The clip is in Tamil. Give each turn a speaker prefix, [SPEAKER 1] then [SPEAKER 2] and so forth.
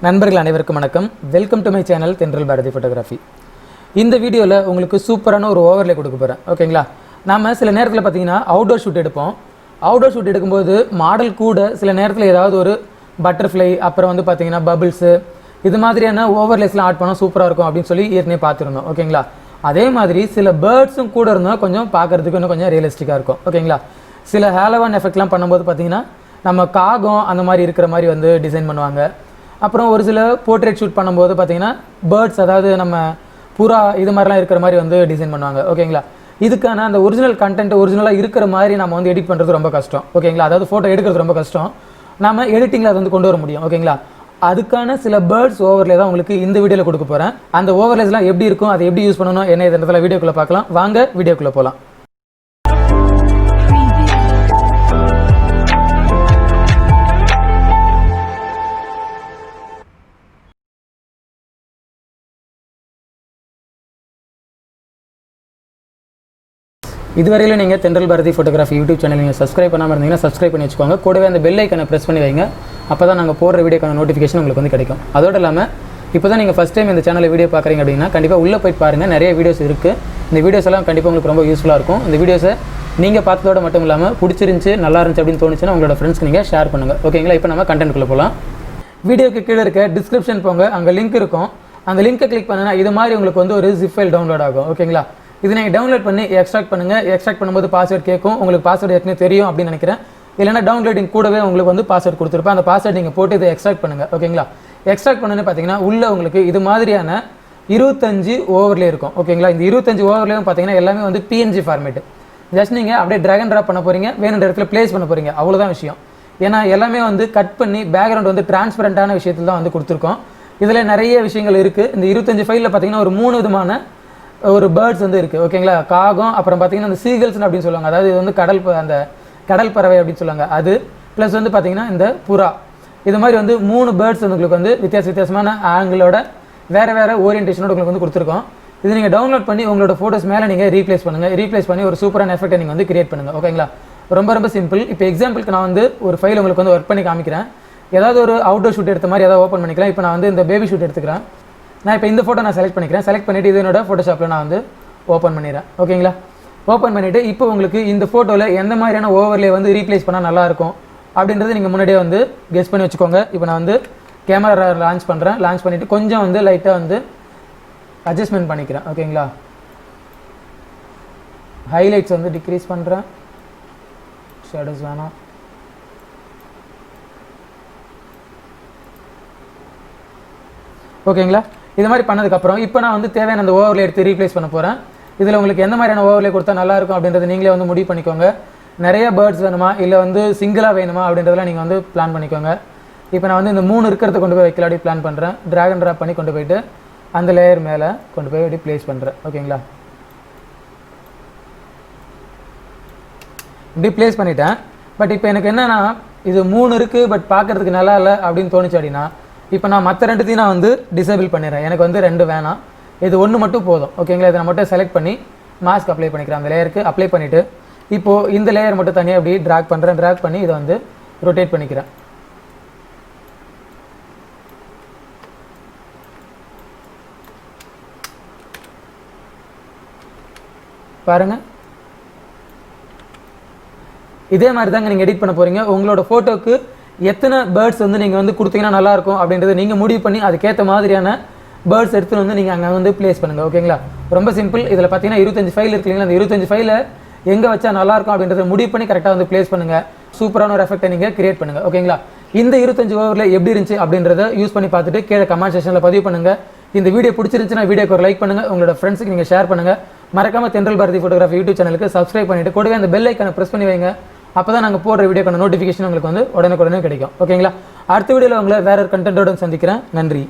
[SPEAKER 1] நண்பர்கள் அனைவருக்கும் வணக்கம். வெல்கம் டு மை சேனல் தென்றல் பாரதி ஃபோட்டோகிராஃபி. இந்த வீடியோவில் உங்களுக்கு சூப்பரான ஒரு ஓவர்லே கொடுக்க போகிறேன். ஓகேங்களா? நம்ம சில நேரத்தில் பார்த்தீங்கன்னா அவுட்டோர் ஷூட் எடுப்போம். அவுட்டோர் ஷூட் எடுக்கும்போது மாடல் கூட சில நேரத்தில் ஏதாவது ஒரு பட்டர்ஃப்ளை, அப்புறம் வந்து பார்த்தீங்கன்னா பபிள்ஸு, இது மாதிரியான ஓவர்லேஸ்லாம் ஆட் பண்ணால் சூப்பராக இருக்கும் அப்படின்னு சொல்லி ஏற்கனவே பார்த்துருந்தோம். ஓகேங்களா? அதே மாதிரி சில பேர்ட்ஸும் கூட இருந்தால் கொஞ்சம் பார்க்குறதுக்கு இன்னும் கொஞ்சம் ரியலிஸ்டிக்காக இருக்கும். ஓகேங்களா? சில ஹேலோவான் எஃபெக்ட்லாம் பண்ணும்போது பார்த்தீங்கன்னா நம்ம காகம் அந்த மாதிரி இருக்கிற மாதிரி வந்து டிசைன் பண்ணுவாங்க. அப்புறம் ஒரு சில போர்ட்ரேட் ஷூட் பண்ணும்போது பார்த்தீங்கன்னா பேர்ட்ஸ், அதாவது நம்ம புறா, இது மாதிரிலாம் இருக்கிற மாதிரி வந்து டிசைன் பண்ணுவாங்க. ஓகேங்களா? இதுக்கான அந்த ஒரிஜினல் கண்டென்ட் ஒரிஜினலாக இருக்கிற மாதிரி நம்ம வந்து எடிட் பண்ணுறது ரொம்ப கஷ்டம். ஓகேங்களா? அதாவது ஃபோட்டோ எடுக்கிறது ரொம்ப கஷ்டம். நம்ம எடிட்டிங்கில் அதை வந்து கொண்டு வர முடியும். ஓகேங்களா? அதுக்கான சில பேர்ட்ஸ் ஓவர்லே தான் உங்களுக்கு இந்த வீடியோவில் கொடுக்க போகிறேன். அந்த ஓவர்லேஸ்லாம் எப்படி இருக்கும், அதை எப்படி யூஸ் பண்ணணும், என்ன இந்த இடத்துல வீடியோக்குள்ளே பார்க்கலாம். வாங்க வீடியோக்குள்ளே போகலாம். இதுவரையில் நீங்கள் தென்றல் பாரதி ஃபோட்டோகிராஃபி யூடியூப் சேனல் நீங்கள் சப்ஸ்கிரைப் பண்ணாமல் இருந்தீங்கன்னா சப்ஸ்கிரைப் பண்ணி வச்சுக்கோங்க. கூடவே அந்த பெல் ஐக்கனை ப்ரெஸ் பண்ணி வைங்க. அப்போ தான் நாங்கள் போடுற வீடியோக்கான நோட்டிஃபிகேஷன் உங்களுக்கு வந்து கிடைக்கும். அதோடு இல்லாமல் இப்போ தான் நீங்கள் ஃபஸ்ட் டைம் இந்த சேனலில் வீடியோ பார்க்குறீங்க அப்படின்னா கண்டிப்பாக உள்ளே போய் பாருங்கள். நிறைய வீடியோஸ் இருக்குது. இந்த வீடியோஸ் எல்லாம் கண்டிப்பாக உங்களுக்கு ரொம்ப யூஸ்ஃபுல்லாக இருக்கும். இந்த வீடியோஸை நீங்கள் பார்த்ததோட மட்டும் இல்லாமல் பிடிச்சிருந்துச்சி, நல்லா இருந்துச்சு அப்படின்னு தோணுச்சுன்னா உங்களோட ஃப்ரெண்ட்ஸ்க்கு நீங்கள் ஷேர் பண்ணுங்கள். ஓகேங்களா? இப்போ நம்ம கண்டென்ட்குள்ளே போகலாம். வீடியோக்கு கீழே இருக்க டிஸ்கிரிப்ஷன் போங்க, அங்கே லிங்க் இருக்கும். அந்த லிங்க்கை கிளிக் பண்ணுன்னா இது மாதிரி உங்களுக்கு வந்து ஒரு ஜிப் ஃபைல் டவுன்லோட் ஆகும். ஓகேங்களா? இது நீங்கள் டவுன்லோட் பண்ணி எக்ஸ்ட்ராக்ட் பண்ணுங்கள். எக்ஸ்ட்ராக்ட் பண்ணும்போது பாஸ்வேர்ட் கேட்கும். உங்களுக்கு பாஸ்வேர்டு ஏற்கனவே தெரியும் அப்படின்னு நினைக்கிறேன். இல்லைனா டவுன்லோடிங் கூடவே உங்களுக்கு வந்து பாஸ்வேர்ட் கொடுத்துருப்பேன். அந்த பாஸ்வேர்ட் நீங்கள் போட்டு இதை எக்ஸ்ட்ராக்ட் பண்ணுங்கள். ஓகேங்களா? எக்ஸ்ட்ராக்ட் பண்ணுன்னு பார்த்தீங்கன்னா உள்ளே உங்களுக்கு இது மாதிரியான 25 ஓவர்லே இருக்கும். ஓகேங்களா? இந்த 25 ஓவர்லேயும் பார்த்தீங்கன்னா எல்லாமே வந்து PNG ஃபார்மேட். ஜஸ்ட் நீங்கள் அப்படியே ட்ராக் அண்ட் ட்ராப் பண்ண போகிறீங்க, வேணுன்ற இடத்துல ப்ளேஸ் பண்ண போகிறீங்க, அவ்வளோதான் விஷயம். ஏன்னா எல்லாமே வந்து கட் பண்ணி பேக்ரவுண்ட் வந்து டிரான்ஸ்பரண்டான விஷயத்தில் தான் வந்து கொடுத்துருக்கோம். இதில் நிறைய விஷயங்கள் இருக்குது. இந்த 25 ஃபைலில் பார்த்தீங்கன்னா ஒரு 3 விதமான ஒரு பேர்ட்ஸ் வந்து இருக்குது. ஓகேங்களா? காகம், அப்புறம் பார்த்தீங்கன்னா அந்த சீகல்ஸ் அப்படின்னு சொல்லுவாங்க. அதாவது இது வந்து அந்த கடல் பறவை அப்படின்னு சொல்லுவாங்க. அது ப்ளஸ் வந்து பார்த்தீங்கன்னா இந்த புறா, இது மாதிரி வந்து 3 பேர்ட்ஸ் வந்து உங்களுக்கு வந்து வித்தியாசமான ஆங்கிளோட வேறு ஓரியன்டேஷனோட உங்களுக்கு வந்து கொடுத்துருக்கோம். இது நீங்கள் டவுன்லோட் பண்ணி உங்களோட ஃபோட்டோஸ் மேலே நீங்கள் ரீப்ளேஸ் பண்ணுங்கள். ரீப்ளேஸ் பண்ணி ஒரு சூப்பரான எஃபெக்ட்டை நீங்கள் வந்து கிரியேட் பண்ணுங்கள். ஓகேங்களா? ரொம்ப சிம்பிள். இப்போ எக்ஸாம்பிளுக்கு நான் வந்து ஒரு ஃபைல் உங்களுக்கு வந்து ஒர்க் பண்ணி காமிக்கிறேன். ஏதாவது ஒரு அவுட்டோர் ஷூட் எடுத்த மாதிரி ஏதாவது ஓப்பன் பண்ணிக்கலாம். இப்போ நான் வந்து இந்த பேபி ஷூட் எடுத்துக்கிறேன். நான் இப்போ இந்த ஃபோட்டோ நான் செலக்ட் பண்ணிக்கிறேன். செலக்ட் பண்ணிவிட்டு இது என்னோட ஃபோட்டோஷாப்பில் நான் வந்து ஓப்பன் பண்ணிடுறேன். ஓகேங்களா? ஓப்பன் பண்ணிவிட்டு இப்போ உங்களுக்கு இந்த ஃபோட்டோவில் எந்த மாதிரியான ஓவர்லே வந்து ரீப்ளேஸ் பண்ணால் நல்லாயிருக்கும் அப்படின்றது நீங்கள் முன்னாடியே வந்து கெஸ் பண்ணி வச்சுக்கோங்க. இப்போ நான் வந்து கேமரா லான்ச் பண்ணுறேன். லான்ச் பண்ணிவிட்டு கொஞ்சம் வந்து லைட்டாக வந்து அட்ஜஸ்ட்மெண்ட் பண்ணிக்கிறேன். ஓகேங்களா? ஹைலைட்ஸ் வந்து டிக்ரீஸ் பண்ணுறேன். ஷேடோஸ் வேணாம். ஓகேங்களா? இது மாதிரி பண்ணதுக்கப்புறம் இப்போ நான் வந்து தேவையான அந்த ஓவர்லே எடுத்து ரீப்ளேஸ் பண்ண போகிறேன். இதில் உங்களுக்கு எந்த மாதிரியான ஓவர்லே கொடுத்தா நல்லாயிருக்கும் அப்படின்றது நீங்களே வந்து முடிவு பண்ணிக்கோங்க. நிறைய பேர்ட்ஸ் வேணுமா, இல்லை வந்து சிங்கிளாக வேணுமா அப்படின்றதெல்லாம் நீங்கள் வந்து பிளான் பண்ணிக்கோங்க. இப்போ நான் வந்து இந்த 3 இருக்கிறத கொண்டு போய் வைக்கலாடி பிளான் பண்ணுறேன். ட்ராக் அண்ட் ட்ராப் பண்ணி கொண்டு போயிட்டு அந்த லேயர் மேலே கொண்டு போய் அப்படி ப்ளேஸ் பண்ணுறேன். ஓகேங்களா? இப்படி ப்ளேஸ் பண்ணிட்டேன். பட் இப்போ எனக்கு என்னென்னா இது 3 இருக்குது, பட் பார்க்குறதுக்கு நல்லா இல்லை அப்படின்னு தோணுச்சு அப்படின்னா இப்போ நான் மற்ற 2த்தையும் நான் வந்து டிசேபிள் பண்ணிடுறேன். எனக்கு வந்து 2 வேணாம், இது 1 மட்டும் போதும். ஓகேங்களா? இதை நான் மட்டும் செலக்ட் பண்ணி மாஸ்க் அப்ளை பண்ணிக்கிறேன். அந்த லேயருக்கு அப்ளை பண்ணிவிட்டு இப்போது இந்த லேயர் மட்டும் தனியாக அப்படி ட்ராக் பண்ணுறேன். ட்ராக் பண்ணி இதை வந்து ரொட்டேட் பண்ணிக்கிறேன். பாருங்கள், இதே மாதிரி தாங்க நீங்கள் எடிட் பண்ண போகிறீங்க. உங்களோட ஃபோட்டோக்கு எத்தனை பேர்ட்ஸ் வந்து நீங்கள் வந்து கொடுத்தீங்கன்னா நல்லாயிருக்கும் அப்படின்றத நீங்கள் முடிவு பண்ணி அதுக்கேற்ற மாதிரியான பேர்ட்ஸ் எடுத்துகிட்டு வந்து நீங்கள் அங்கே வந்து ப்ளேஸ் பண்ணுங்கள். ஓகேங்களா? ரொம்ப சிம்பிள். இதில் பார்த்தீங்கன்னா 25 ஃபைல் இருக்கு இல்லைங்களா? அந்த 25 ஃபைலை எங்கே வச்சா நல்லாயிருக்கும் அப்படின்றத முடிவு பண்ணி கரெக்டாக வந்து ப்ளேஸ் பண்ணுங்கள். சூப்பரான ஒரு எஃபெக்ட்டை நீங்கள் கிரியேட் பண்ணுங்கள். ஓகேங்களா? இந்த 25 ஓவரில் எப்படி இருந்துச்சு அப்படின்றத யூஸ் பண்ணி பார்த்துட்டு கீழே கமெண்ட் செக்ஷனில் பதிவு பண்ணுங்கள். இந்த வீடியோ பிடிச்சிருந்துச்சுன்னா வீடியோக்கு ஒரு லைக் பண்ணுங்கள். உங்களோட ஃப்ரெண்ட்ஸுக்கு நீங்கள் ஷேர் பண்ணுங்கள். மறக்காமல் தென்றல் பாரதி ஃபோட்டோகிராஃபி யூடியூப் சேனலுக்கு சப்ஸ்கிரைப் பண்ணிவிட்டு கூடவே அந்த பெல் ஐக்கனை ப்ரெஸ் பண்ணி வைங்க. அப்போ தான் நாங்கள் போடுற வீடியோக்கான நோட்டிஃபிகேஷன் உங்களுக்கு வந்து உடனே கிடைக்கும். ஓகேங்களா? அடுத்த வீடியோவில் உங்களை வேறு ஒரு கண்டென்ட்டோடு சந்திக்கிறேன். நன்றி.